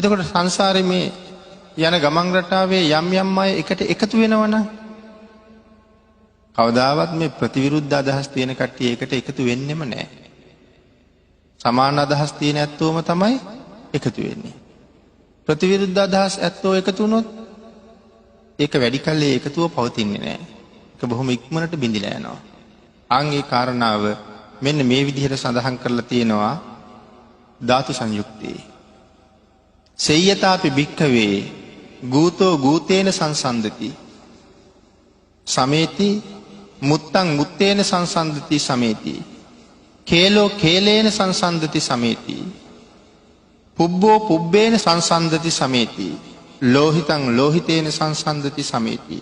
එතකොට සංසාරේ මේ යන ගමන් රටාවේ යම් යම් අය එකට එකතු වෙනවනම් කවදාවත් මේ ප්‍රතිවිරුද්ධ අදහස් තියෙන කට්ටිය එකට එකතු වෙන්නෙම නැහැ. සමාන අදහස් තියෙන ඇත්තෝම තමයි එකතු වෙන්නේ. ප්‍රතිවිරුද්ධ අදහස් ඇත්තෝ එකතු වුණොත් ඒක වැඩි කල් ඒකතුව පවතින්නේ නැහැ. ඒක බොහොම ඉක්මනට බිඳිලා යනවා. ඒ කාරණාව මෙන්න මේ විදිහට සඳහන් කරලා තියෙනවා ධාතු සංයුක්තේ. සේයතාපි භික්ඛවේ ගූතෝ ගූතේන සංසන්දති සමේති මුත්තං මුත්තේන සංසන්දති සමේති කේලෝ කේලේන සංසන්දති සමේති පුබ්බෝ පුබ්බේන සංසන්දති සමේති ලෝහිතං ලෝහිතේන සංසන්දති සමේති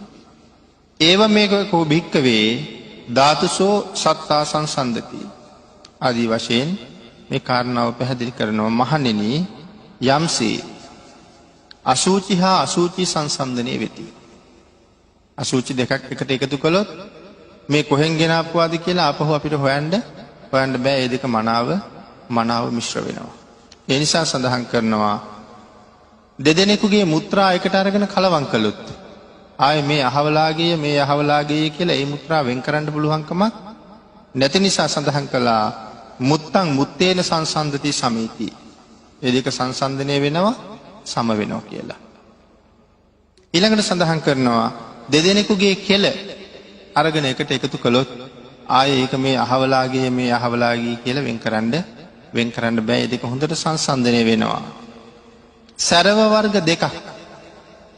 ඒව මේකෝ භික්ඛවේ ධාතුසෝ සත්තා සංසන්දති ආදී වශයෙන් මේ කාරණාව පැහැදිලි කරනවා. මහණෙනි යම්සේ අසුචි හා අසුචි සංසන්දනය වෙති. අසුචි දෙකක් එකට එකතු කළොත් මේ කොහෙන් ගෙනාපුවාද කියලා ආපහු අපිට හොයන්න බෑ. ඒ දෙක මනාව මිශ්‍ර වෙනවා. ඒ නිසා සඳහන් කරනවා දෙදෙනෙකුගේ මුත්‍රා එකට අරගෙන කලවම් කළොත් ආයේ මේ අහවලාගේ කියලා ඒ මුත්‍රා වෙන් කරන්න පුළුවන්කමක් නැති නිසා සඳහන් කළා මුත්තං මුත්තේන සංසන්දති සමීති. ඒ දෙක සංසන්දනය වෙනවා සම වෙනවා කියලා. ඊළඟට සඳහන් කරනවා දෙදෙනෙකුගේ කෙල අරගෙන එකට එකතු කළොත් ආයේ ඒක මේ අහවලාගේ කියලා වෙන් කරන්න බෑ. ඒ දෙක හොඳට සංසන්දනය වෙනවා. සරව වර්ග දෙකක්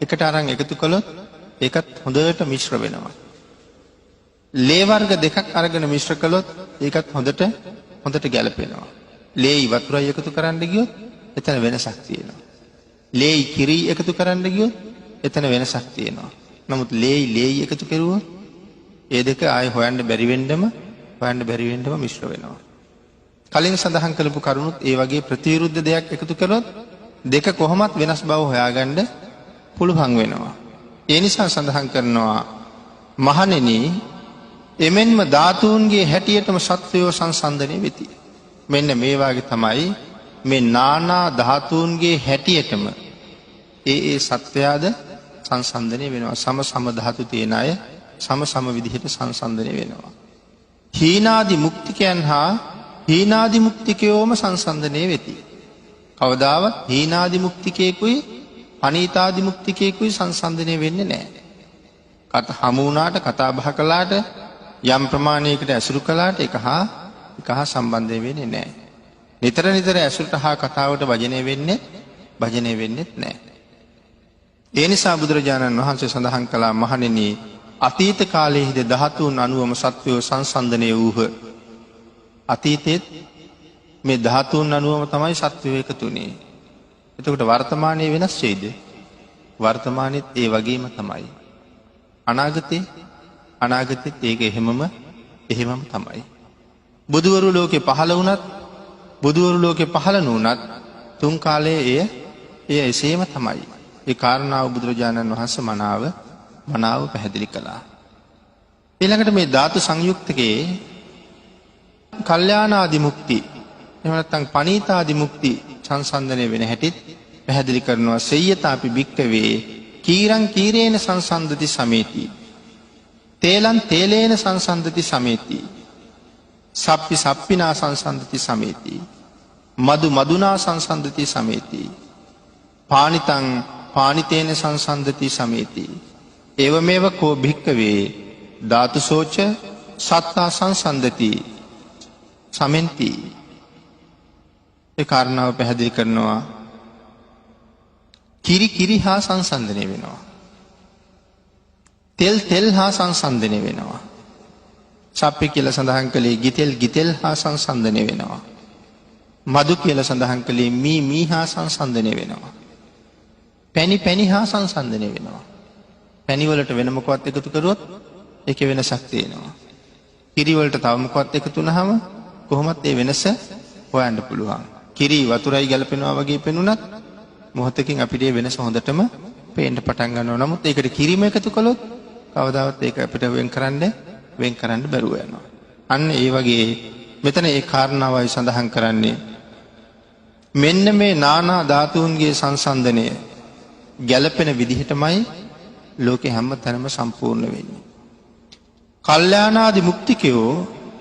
එකට අරන් එකතු කළොත් ඒකත් හොඳට මිශ්‍ර වෙනවා. ලේ වර්ග දෙකක් අරගෙන මිශ්‍ර කළොත් ඒකත් හොඳට ගැලපෙනවා. ලේයි වතුරයි එකතු කරන්න ගියොත් එතන වෙනසක් තියෙනවා. ලේයි කිරි එකතු කරන්න ගියොත් එතන වෙනසක් තියෙනවා. නමුත් ලේයි එකතු කරුවොත් ඒ දෙක ආයේ හොයන්න බැරි වෙන්නම මිශ්‍ර වෙනවා. කලින් සඳහන් කරපු කරුණුත් ඒ වගේ ප්‍රතිවිරුද්ධ දෙයක් එකතු කළොත් දෙක කොහොමත් වෙනස් බව හොයාගන්න පුළුවන් වෙනවා. ඒ නිසා සඳහන් කරනවා මහණෙනි එමෙන්ම ධාතුන්ගේ හැටියටම සත්වයෝ සංසන්දනය වෙති. මෙන්න මේ වාගේ තමයි මේ නානා ධාතුන්ගේ හැටියටම ඒ සත්වයාද සංසන්දනය වෙනවා. සම ධාතු තියෙන අය සම විදිහට සංසන්දනය වෙනවා. හීනාදි මුක්තිකයන් හා හීනාදි මුක්තිකයෝම සංසන්දනය වෙති. කවදාවත් හීනාදි මුක්තිකයෙකුයි අනීතාදි මුක්තිකයෙකුයි සංසන්දනය වෙන්නේ නැහැ. හමු වුණාට කතා බහ කළාට යම් ප්‍රමාණයකට ඇසුරු කළාට එක හා සම්බන්ධය වෙන්නේ නැහැ. නිතර ඇසුරට හා කතාවට භජනය වෙන්නේ නැහැ. ඒ නිසා බුදුරජාණන් වහන්සේ සඳහන් කළා මහණෙනි අතීත කාලයේදී ධාතුන් අනුවම සත්වයෝ සංසන්දනය වූහ. අතීතයේත් මේ ධාතුන් අනුවම තමයි සත්වයෝ එකතුනේ. එතකොට වර්තමානයේ වෙනස් වෙයිද? වර්තමානෙත් ඒ වගේම තමයි. අනාගතෙත් ඒක එහෙමම තමයි. බුදුවරු ලෝකේ පහළ වුණත් බුදුවරු ලෝකේ පහළ නොවුණත් තුන් කාලයේ එය එසේම තමයි. ඒ කාරණාව බුදුරජාණන් වහන්සේ මනාව පැහැදිලි කළා. ඊළඟට මේ ධාතු සංයුක්තකේ කල්යාණාදි මුක්ති එහෙම නැත්නම් පනීතාදි මුක්ති සංසන්දනය වෙන හැටිත් පැහැදිලි කරනවා. සේයතාපි භික්ඛවේ කීරං කීරේන සංසන්දති සමේති තේලං තේලේන සංසන්දති සමේති සප්පි සප්පිනා සංසන්දති සමේති මදු මදුනා සංසන්දති සමේති පානිතං පානිතේන සංසන්දති සමේති ඒවමේව කෝ භික්ඛවේ ධාතුසෝච සත්තා සංසන්දති සමෙන්ති. ඒ කාරණාව පැහැදිලි කරනවා කිරි හා සංසන්දනය වෙනවා. තෙල් හා සංසන්දනය වෙනවා. සප්පි කියලා සඳහන් කළේ ගිතෙල් හා සංසන්දනය වෙනවා. මදු කියලා සඳහන් කළේ මී හා සංසන්දනය වෙනවා. පැණි හා සංසන්දනය වෙනවා. පැණි වලට වෙන මොකවත් එකතු කරුවොත් ඒකේ වෙනසක් තියෙනවා. කිරි වලට තව මොකවත් එකතු වුනහම කොහොමත් ඒ වෙනස හොයන්න පුළුවන්. කිරි වතුරයි ගැලපෙනවා වගේ පෙනුනත් මොහොතකින් අපිට ඒ වෙනස හොඳටම පේන්න පටන් ගන්නවා. නමුත් ඒකට කිරිම එකතු කළොත් කවදාවත් ඒක අපිට වෙන් කරන්න බැරුව යනවා. අන්න ඒ වගේ මෙතන ඒ කාරණාවයි සඳහන් කරන්නේ මෙන්න මේ නානා ධාතුන්ගේ සංසන්දනය ගැළපෙන විදිහටමයි ලෝකේ හැම තැනම සම්පූර්ණ වෙන්නේ. කල්යාණාදි මුක්තිකයෝ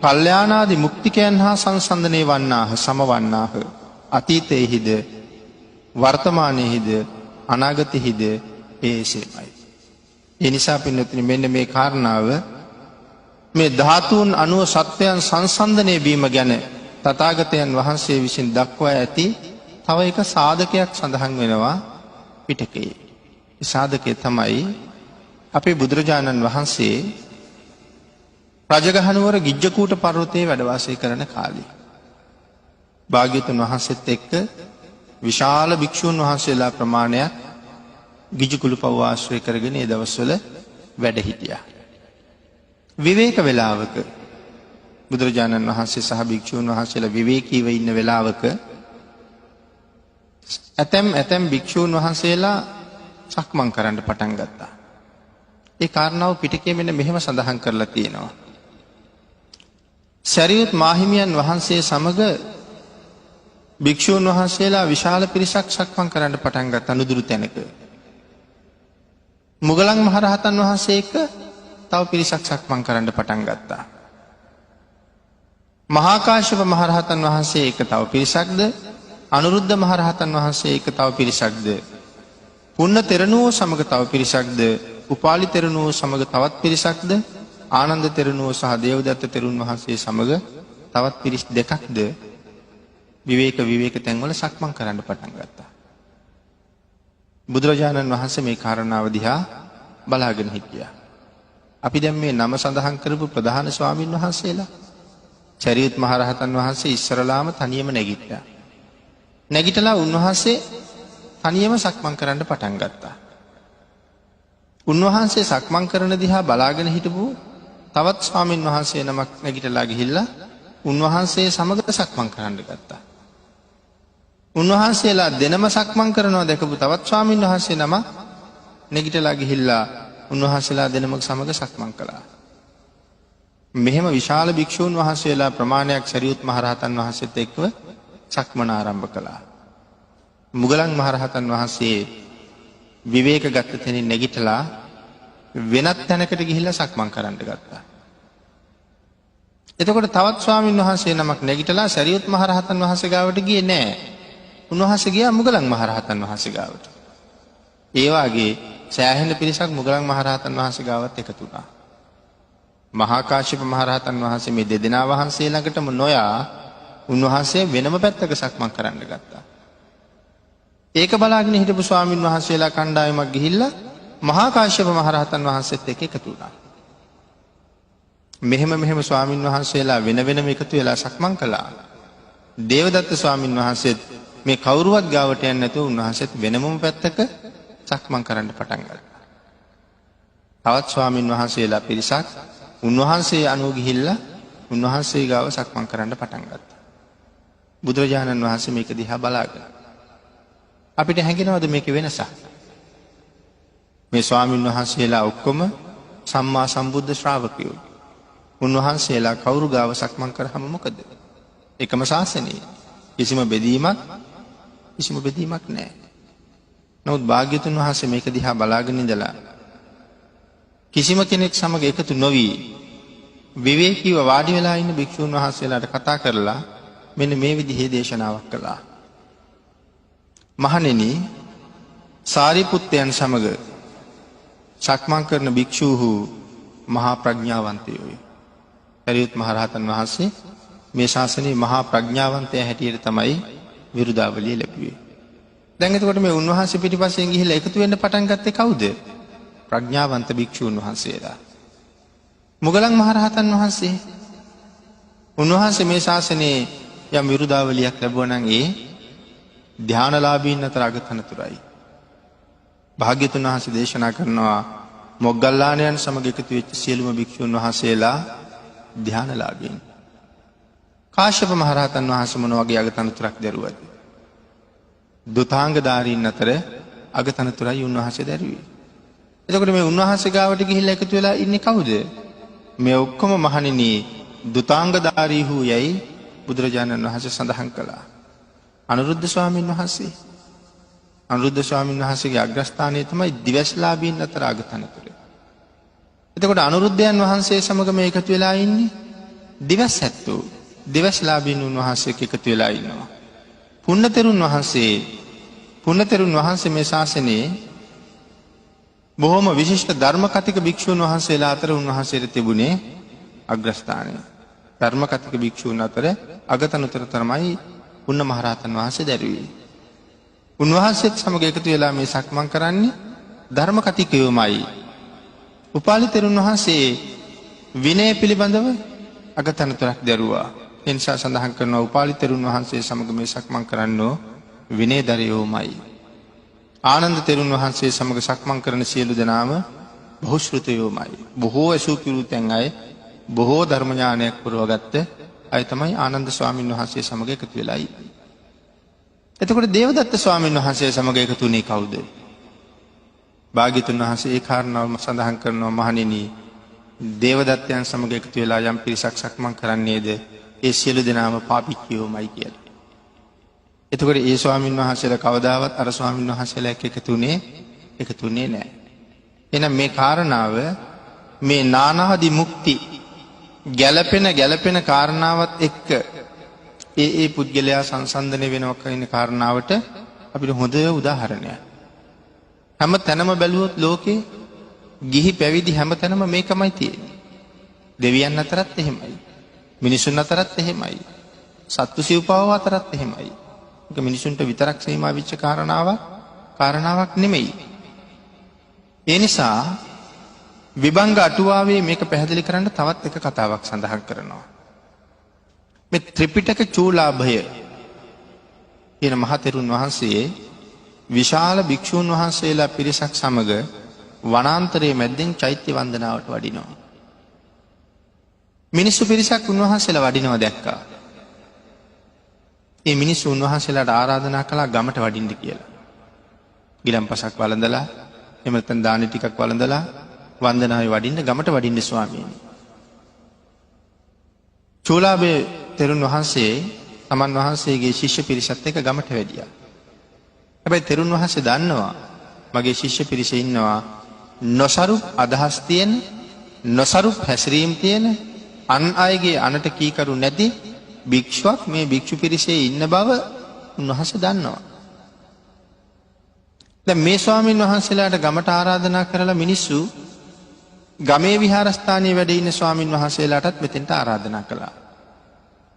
කල්යාණාදි මුක්තිකයන් හා සංසන්දනය වන්නාහ සමවන්නාහ අතීතයේහිද වර්තමානයේහිද අනාගතයේහිද ඒසේමයි. ඒ නිසා පින්වත්නි මෙන්න මේ කාරණාව මේ ධාතුන් අනුව සත්‍යයන් සංසන්දනය වීම ගැන තථාගතයන් වහන්සේ විසින් දක්වා ඇති තව එක සාධකයක් සඳහන් වෙනවා පිටකයේ. ඒ සාධකය තමයි අපේ බුදුරජාණන් වහන්සේ රජගහනුවර ගිජ්ජකූට පර්වතයේ වැඩ වාසය කරන කාලේ භාග්‍යවතුන් වහන්සේත් එක්ක විශාල භික්ෂූන් වහන්සේලා ප්‍රමාණයක් ගිජ්ජකුළු පව් ආශ්‍රය කරගෙන ඒ දවස්වල වැඩ හිටියා. විවේක වේලාවක බුදුරජාණන් වහන්සේ සහ භික්ෂූන් වහන්සේලා විවේකීව ඉන්න වේලාවක ඇතැම් භික්ෂූන් වහන්සේලා සක්මන් කරන්න පටන් ගත්තා. ඒ කාරණාව පිටකයේ මෙන්න මෙහෙම සඳහන් කරලා තියෙනවා. සරියුත් මාහිමියන් වහන්සේ සමග භික්ෂූන් වහන්සේලා විශාල පිරිසක් සක්මන් කරන්න පටන් ගත්තා නුදුරු තැනක. මුගලන් මහරහතන් වහන්සේ එක්ක තව පිරිසක් සක්මන් කරන්න පටන් ගත්තා. මහා කාශ්‍යප මහරහතන් වහන්සේ එක්ක තව පිරිසක්ද අනුරුද්ධ මහරහතන් වහන්සේ එක්ක තව පිරිසක්ද පුන්න තෙරණුවෝ සමග තව පිරිසක්ද උපාලි තෙරණුවෝ සමග තවත් පිරිසක්ද ආනන්ද තෙරණුවෝ සහ දේවදත්ත තෙරුන් වහන්සේ සමග තවත් පිරිස් දෙකක්ද විවේක තැන්වල සක්මන් කරන්න පටන් ගත්තා. බුදුරජාණන් වහන්සේ මේ කාරණාව දිහා බලාගෙන හිටියා. අපි දැන් මේ නම සඳහන් කරපු ප්‍රධාන ස්වාමින් වහන්සේලා චරියුත් මහරහතන් වහන්සේ ඉස්සරලාම තනියම නැගිට්ටා. නැගිටලා උන්වහන්සේ තනියම සක්මන් කරන්න පටන් ගත්තා. උන්වහන්සේ සක්මන් කරන දිහා බලාගෙන හිටපු තවත් ස්වාමින් වහන්සේ නමක් නැගිටලා ගිහිල්ලා උන්වහන්සේ සමග සක්මන් කරන්න ගත්තා. උන්වහන්සේලා දෙනම සක්මන් කරනවා දැකපු තවත් ස්වාමින් වහන්සේ නම නැගිටලා ගිහිල්ලා උන්වහන්සේලා දෙනම සමග සක්මන් කළා. මෙහෙම විශාල භික්ෂූන් වහන්සේලා ප්‍රමාණයක් සරියුත් මහරහතන් වහන්සේත් එක්ව සක්මන ආරම්භ කළා. මුගලන් මහරහතන් වහන්සේ විවේක ගත තැනින් නැගිටලා වෙනත් තැනකට ගිහිල්ලා සක්මන් කරන්න ගත්තා. එතකොට තවත් ස්වාමින් වහන්සේ නමක් නැගිටලා සරියුත් මහරහතන් වහන්සේ ගාවට ගියේ නෑ. උන්වහන්සේ ගියා මුගලන් මහරහතන් වහන්සේ ගාවට. ඒ වාගේ සෑහෙන පිරිසක් මුගලන් මහරහතන් වහන්සේ ගාවත් එකතු වුණා. මහා කාශ්‍යප මහරහතන් වහන්සේ මේ දෙදෙනා වහන්සේ ළඟටම නොයා උන්වහන්සේ වෙනම පැත්තක සක්මන් කරන්න ගත්තා. ඒක බලාගෙන හිටපු ස්වාමින් වහන්සේලා කණ්ඩායමක් ගිහිල්ලා මහා කාශ්‍යප මහරහතන් වහන්සේත් එක්ක එකතු වුණා. මෙහෙම ස්වාමින් වහන්සේලා වෙන වෙනම එකතු වෙලා සක්මන් කළා. දේවදත්ත ස්වාමින් වහන්සේත් මේ කවුරුවත් ගාවට යන්නේ නැතුව උන්වහන්සේත් වෙනමම පැත්තක සක්මන් කරන්න පටන් ගත්තා. තවත් ස්වාමින් වහන්සේලා පිරිසක් උන්වහන්සේ අනුව ගිහිල්ලා උන්වහන්සේ ගාව සක්මන් කරන්න පටන් ගත්තා. බුදුරජාණන් වහන්සේ මේක දිහා බලාගෙන අපිට හැඟෙනවද මේකේ වෙනසක්? මේ ස්වාමින් වහන්සේලා ඔක්කොම සම්මා සම්බුද්ධ ශ්‍රාවකයෝ. උන්වහන්සේලා කවුරු ගාව සක්මන් කරාම මොකද? එකම ශාසනයේ කිසිම බෙදීමක් නැහැ. නමුත් භාග්‍යතුන් වහන්සේ මේක දිහා බලාගෙන ඉඳලා කිසිම කෙනෙක් සමග එකතු නොවි විවේකීව වාඩි වෙලා ඉන්න භික්ෂුන් වහන්සේලාට කතා කරලා මෙන්න මේ විදිහේ දේශනාවක් කළා. මහණෙනි, සාරිපුත්තයන් සමග සක්මන් කරන භික්ෂූහු මහා ප්‍රඥාවන්තයෝය. සරියුත් මහරහතන් වහන්සේ මේ ශාසනයේ මහා ප්‍රඥාවන්තය හැටියට තමයි විරුදාවලිය ලැබුවේ. දැන් එතකොට මේ උන්වහන්සේ පිටිපස්සෙන් ගිහිල්ලා එකතු වෙන්න පටන් ගත්තේ කවුද? ප්‍රඥාවන්ත භික්ෂූන් වහන්සේලා. මුගලන් මහරහතන් වහන්සේ. උන්වහන්සේ මේ ශාසනයේ යම් විරුදාවලියක් ලැබුවා නම් ඒ ධානලාභීන් අතර අගතනතුරයි. භාග්‍යතුන් වහන්සේ දේශනා කරනවා මොග්ගල්ලාණයන් සමග එකතු වෙච්ච සියලුම භික්ෂූන් වහන්සේලා ධානලාභීන්. කාශ්‍යප මහරහතන් වහන්සේ මොන වගේ අගතනතුරක් දරුවද? දුතාංගධාරීන් අතර අගතනතුරයි උන්වහන්සේ දරුවේ. එතකොට මේ උන්වහන්සේ ගාවට ගිහිල්ලා එකතු වෙලා ඉන්නේ කවුද? මේ ඔක්කොම මහණෙනි දුතාංගධාරීහු යයි බුදුරජාණන් වහන්සේ සඳහන් කළා. අනුරුද්ධ ස්වාමීන් වහන්සේ. අනුරුද්ධ ස්වාමීන් වහන්සේගේ අග්‍රස්ථානය තමයි දිවස්ලාභීන් අතර අගතනතුර. එතකොට අනුරුද්ධයන් වහන්සේ සමග මේ එකතු වෙලා ඉන්නේ දිවස් ඇත්තෝ දිවස්ලාභීන් වහන්සේ එකතු වෙලා ඉන්නවා. පුණ්ණතෙරුන් වහන්සේ මේ ශාසනයේ බොහොම විශිෂ්ට ධර්ම කතික භික්ෂූන් වහන්සේලා අතර උන්වහන්සේට තිබුණේ අග්‍රස්ථානය. ධර්ම කතික භික්ෂූන් අතර අගතනතුර තමයි පුන්න මහරහතන් වහන්සේ දැරුවේ. උන්වහන්සේත් සමග එකතු වෙලා මේ සක්මන් කරන්නේ ධර්ම කතිකයෝමයි. උපාලි තෙරුන් වහන්සේ විනය පිළිබඳව අගතනතුරක් දැරුවා. ඒ නිසා සඳහන් කරනවා උපාලි තෙරුන් වහන්සේ සමග මේ සක්මන් කරන්නෝ විනයදරයෝමයි. ආනන්ද තෙරුන් වහන්සේ සමග සක්මන් කරන සියලු දෙනාම බහුශ්‍රතයෝමයි. බොහෝ ඇසූ පිරුතැන් අය බොහෝ ධර්ම ඥානයක් පුරවගත්ත අය තමයි ආනන්ද ස්වාමීන් වහන්සේ සමග එකතු වෙලා ඉන්නේ. එතකොට දේවදත්ත ස්වාමීන් වහන්සේ සමග එකතු වුණේ කවුද? භාග්‍යතුන් වහන්සේ ඒ කාරණාව සඳහන් කරනවා මහණෙනි දේවදත්තයන් සමග එකතු වෙලා යම් පිරිසක් සක්මන් කරන්නේද ඒ සියලු දෙනාම පාපිච්චියෝමයි කියලා. එතකොට ඒ ස්වාමීන් වහන්සේලා කවදාවත් අර ස්වාමීන් වහන්සේලා එක්ක එකතු වුණේ නැහැ. එහෙනම් මේ කාරණාව මේ නානාදි මුක්ති ගැළපෙන කාරණාවත් එක්ක ඒ පුද්ගලයා සංසන්දනය වෙනවා කියන කාරණාවට අපිට හොඳ උදාහරණයක්. හැම තැනම බැලුවොත් ලෝකේ ගිහි පැවිදි හැම තැනම මේකමයි තියෙන්නේ. දෙවියන් අතරත් එහෙමයි. මිනිසුන් අතරත් එහෙමයි. සත්තු සිව්පාව අතරත් එහෙමයි. ඒක මිනිසුන්ට විතරක් සීමා වෙච්ච කාරණාවක් නෙමෙයි. ඒ නිසා විභංග අටුවාවේ මේක පැහැදිලි කරන්න තවත් එක කතාවක් සඳහන් කරනවා. මේ ත්‍රිපිටක චූලාභය කියන මහතෙරුන් වහන්සේ විශාල භික්ෂූන් වහන්සේලා පිරිසක් සමග වනාන්තරයේ මැද්දෙන් චෛත්‍ය වන්දනාවට වඩිනවා. මිනිස්සු පිරිසක් උන්වහන්සේලා වඩිනවා දැක්කා. ඒ මිනිස්සු උන්වහන්සේලාට ආරාධනා කළා ගමට වඩින්න කියලා. ගිලම්පසක් වළඳලා එහෙම නැත්නම් දානි ටිකක් වළඳලා වන්දනාවේ වඩින්න ගමට වඩින්න ස්වාමීනි. චූලාභේ තෙරුන් වහන්සේ තමන් වහන්සේගේ ශිෂ්‍ය පිරිසත් එක්ක ගමට වැඩියා. හැබැයි තෙරුන් වහන්සේ දන්නවා මගේ ශිෂ්‍ය පිරිස ඉන්නවා නොසරුප් අදහස් තියෙන නොසරුප් හැසිරීම් තියෙන අන් අයගේ අනට කීකරු නැති භික්ෂුවක් මේ භික්ෂු පිරිසේ ඉන්න බව උන්වහන්සේ දන්නවා. දැන් මේ ස්වාමීන් වහන්සේලාට ගමට ආරාධනා කරලා මිනිස්සු ගමේ විහාරස්ථානයේ වැඩ ඉන්න ස්වාමීන් වහන්සේලාටත් මෙතෙන්ට ආරාධනා කළා.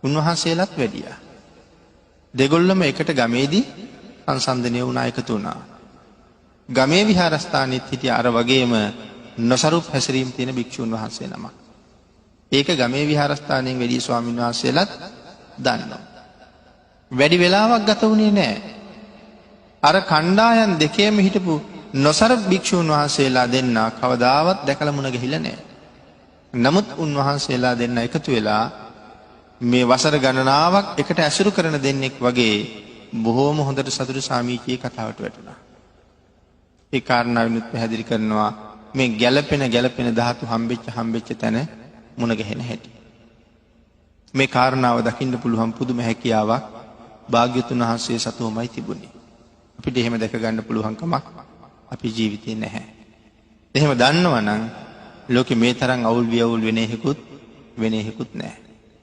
උන්වහන්සේලාත් වැඩියා. දෙගොල්ලම එකට ගමේදී සංසන්දනය වුණා එකතු වුණා. ගමේ විහාරස්ථානෙත් හිටිය අර වගේම නොසරුප් හැසිරීම් තියෙන භික්ෂුන් වහන්සේ නමක්. ඒක ගමේ විහාරස්ථානයෙන් වැඩි ස්වාමීන් වහන්සේලාත් දන්නවා. වැඩි වෙලාවක් ගත වුණේ නැහැ. අර කණ්ඩායම් දෙකේම හිටපු නොසරුප් භික්ෂුන් වහන්සේලා දෙන්න කවදාවත් දැකලා මුණ ගැහිලා නැහැ. නමුත් උන්වහන්සේලා දෙන්න එකතු වෙලා මේ වසර ගණනාවක් එකට ඇසුරු කරන දෙන්නෙක් වගේ බොහෝම හොඳට සතුටු සාමීචියේ කතාවට වැටුණා. ඒ කාරණාවෙනුත් පැහැදිලි කරනවා මේ ගැළපෙන ධාතු හම්බෙච්ච තැන මුණ ගැහෙන හැටි. මේ කාරණාව දකින්න පුළුවන් පුදුම හැකියාවක් භාග්‍යතුන් වහන්සේ සතුවමයි තිබුණේ. අපිට එහෙම දැක ගන්න පුළුවන් කමක් අපි ජීවිතේ නැහැ. එහෙම දන්නවනම් ලෝකෙ මේ තරම් අවුල් වියවුල් වෙන හේකුත් නැහැ.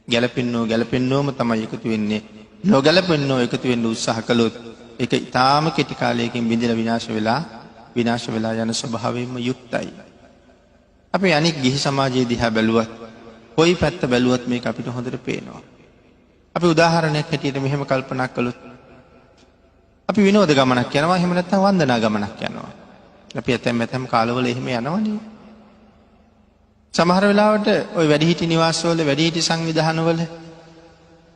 ගැළපෙන්නෝම තමයි එකතු වෙන්නේ. නොගැළපෙන්නෝ එකතු වෙන්න උත්සාහ කළොත් ඒක ඊටාම කෙටි කාලයකින් බිඳලා විනාශ වෙලා යන ස්වභාවයෙන්ම යුක්තයි. අපි අනික් ගිහි සමාජයේ දිහා බැලුවත් කොයි පැත්ත බැලුවත් මේක අපිට හොඳට පේනවා. අපි උදාහරණයක් හැටියට මෙහෙම කල්පනා කළොත් අපි විනෝද ගමනක් යනවා එහෙම නැත්නම් වන්දනා ගමනක් යනවා. අපි ඇතැම් කාලවල එහෙම යනවනේ. සමහර වෙලාවට ওই වැඩිහිටි නිවාසවල වැඩිහිටි සංවිධානවල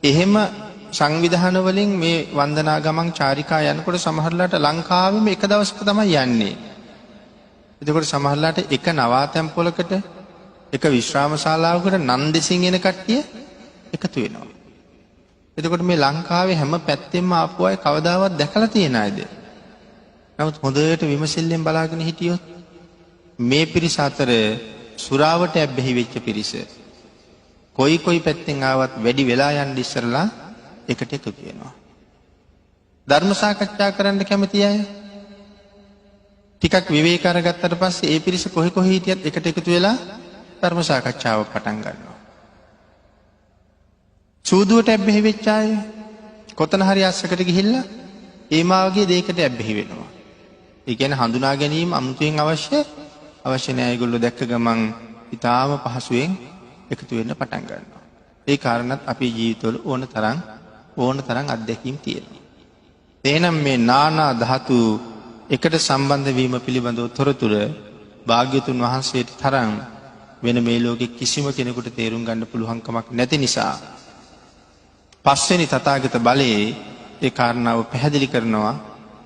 එහෙම සංවිධාන වලින් මේ වන්දනා ගමන් චාරිකා යනකොට සමහරලාට ලංකාවෙම එක දවසක තමයි යන්නේ. එතකොට සමහරලාට එක නවාතැන් පොලකට එක විශ්‍රාම ශාලාවකට නන්දෙසින් එන කට්ටිය එකතු වෙනවා. එතකොට මේ ලංකාවේ හැම පැත්තෙම ආපු අය කවදාවත් දැකලා තියෙන අයද? නමුත් හොඳට විමසිල්ලෙන් බලාගෙන හිටියොත් මේ පිරිස අතර සුරාවට ඇබ්බැහි වෙච්ච පිරිස කොයි පැත්තෙන් ආවත් වැඩි වෙලා යන්න ඉස්සරලා එකට එකතු වෙනවා. ධර්ම සාකච්ඡා කරන්න කැමති අය ටිකක් විවේක අරගත්තට පස්සේ ඒ පිරිස කොහේ කොහේ හිටියත් එකට එකතු වෙලා ධර්ම සාකච්ඡාව පටන් ගන්නවා. සූදුවට ඇබ්බැහි වෙච්ච අය කොතන හරි අස්සකට ගිහිල්ලා ඒ මාගේ දෙයකට ඇබ්බැහි වෙනවා. ඒ කියන්නේ හඳුනා ගැනීම අමුතුවෙන් අවශ්‍ය නැහැ. ඒගොල්ලෝ දැක්ක ගමන් ඊටාම පහසුවෙන් එකතු වෙන්න පටන් ගන්නවා. ඒ කාරණත් අපේ ජීවිතවල ඕන තරම් අත්දැකීම් තියෙනවා. එහෙනම් මේ නානා ධාතු එකට සම්බන්ධ වීම පිළිබඳව තොරතුරු භාග්‍යතුන් වහන්සේට තරම් වෙන මේ ලෝකෙ කිසිම කෙනෙකුට තේරුම් ගන්න පුළුවන් කමක් නැති නිසා පස්වෙනි තථාගත බලයේ ඒ කාරණාව පැහැදිලි කරනවා.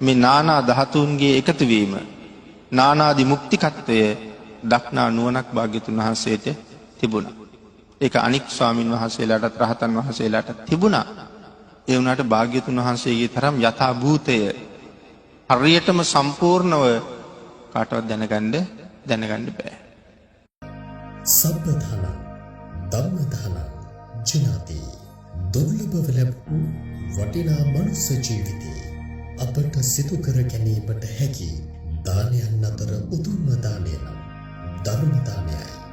මේ නානා ධාතුන්ගේ එකතු වීම නානාදි මුක්තිකත්වය දක්නා නුවණක් භාග්‍යතුන් වහන්සේට තිබුණා. ඒක අනික් ස්වාමින් වහන්සේලාටත් රහතන් වහන්සේලාටත් තිබුණා. ඒ වුණාට භාග්‍යතුන් වහන්සේගේ තරම් යථා භූතය හරියටම සම්පූර්ණව කාටවත් දැනගන්න බෑ. සබ්බධන ධම්මධන ජිනාති දුර්ලභව ලැබූ වටිනා මනුස්ස ජීවිතේ අපට සිදු කර ගැනීමට හැකි දානයන් අතර උතුම්ම දානය නම් ධර්ම දානයයි.